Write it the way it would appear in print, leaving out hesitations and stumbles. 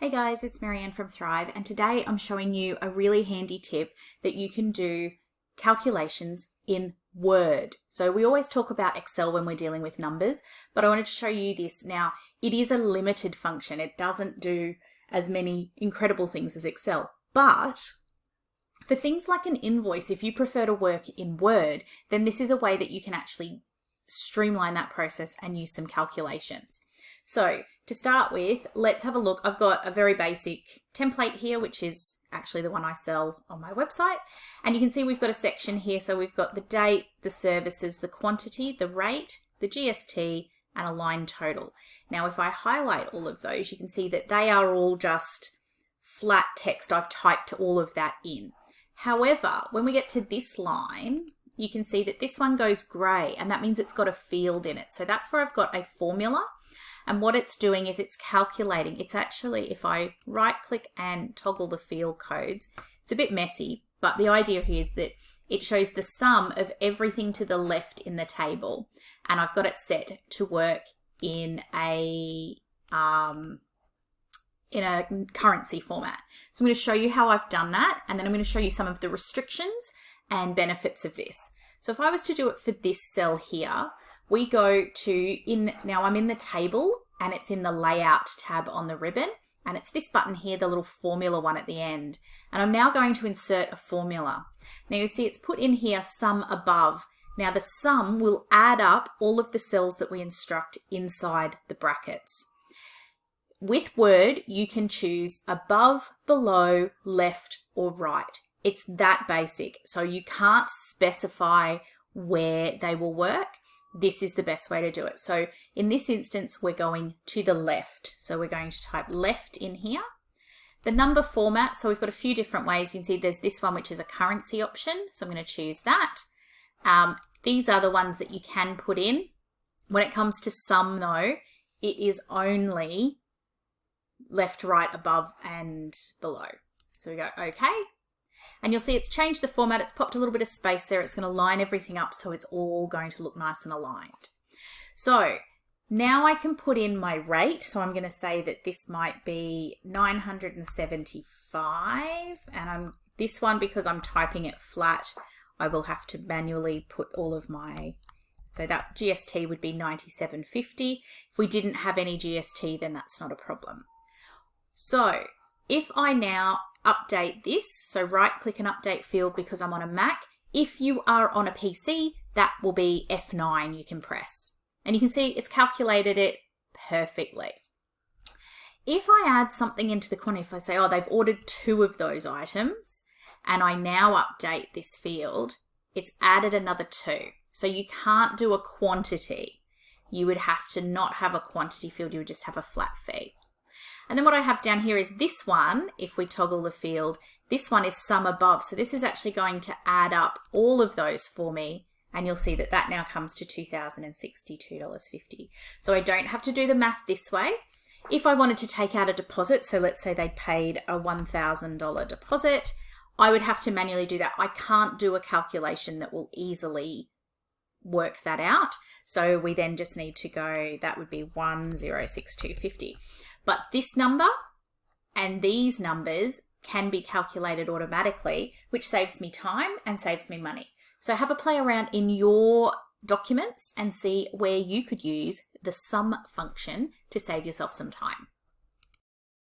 Hey guys, it's Marianne from Thrive, and today I'm showing you a really handy tip that you can do calculations in Word. So we always talk about Excel when we're dealing with numbers, but I wanted to show you this. Now, it is a limited function. It doesn't do as many incredible things as Excel, but for things like an invoice, if you prefer to work in Word, then this is a way that you can actually streamline that process and use some calculations. So to start with, let's have a look. I've got a very basic template here, which is actually the one I sell on my website. And you can see we've got a section here. So we've got the date, the services, the quantity, the rate, the GST, and a line total. Now, if I highlight all of those, you can see that they are all just flat text. I've typed all of that in. However, when we get to this line, you can see that this one goes gray, and that means it's got a field in it. So that's where I've got a formula. And what it's doing is it's calculating. It's actually, if I right click and toggle the field codes, it's a bit messy, but the idea here is that it shows the sum of everything to the left in the table. And I've got it set to work in a currency format. So I'm going to show you how I've done that, and then I'm going to show you some of the restrictions and benefits of this. So if I was to do it for this cell here, we go to, now I'm in the table and it's in the layout tab on the ribbon, and it's this button here, the little formula one at the end. And I'm now going to insert a formula. Now you see it's put in here sum above. Now the sum will add up all of the cells that we instruct inside the brackets. With Word, you can choose above, below, left, or right. It's that basic. So you can't specify where they will work. This is the best way to do it. So in this instance, we're going to the left. So we're going to type left in here. The number format, so we've got a few different ways. You can see there's this one, which is a currency option. So I'm going to choose that. These are the ones that you can put in. When it comes to sum though, it is only left, right, above, and below. So we go, okay. And you'll see it's changed the format. It's popped a little bit of space there. It's going to line everything up so it's all going to look nice and aligned. So now I can put in my rate. So I'm going to say that this might be 975. And this one, because I'm typing it flat, I will have to manually put all of my, so that GST would be 97.50. If we didn't have any GST, then that's not a problem. So if I now update this, so right click and update field because I'm on a Mac. If you are on a PC, that will be F9 you can press. And you can see it's calculated it perfectly. If I add something into the quantity, if I say, oh, they've ordered 2 of those items, and I now update this field, it's added another 2. So you can't do a quantity. You would have to not have a quantity field, you would just have a flat fee. And then what I have down here is this one, if we toggle the field, this one is sum above. So this is actually going to add up all of those for me. And you'll see that that now comes to $2,062.50. So I don't have to do the math this way. If I wanted to take out a deposit, so let's say they paid a $1,000 deposit, I would have to manually do that. I can't do a calculation that will easily work that out. So we then just need to go, that would be 1062.50. But this number and these numbers can be calculated automatically, which saves me time and saves me money. So have a play around in your documents and see where you could use the sum function to save yourself some time.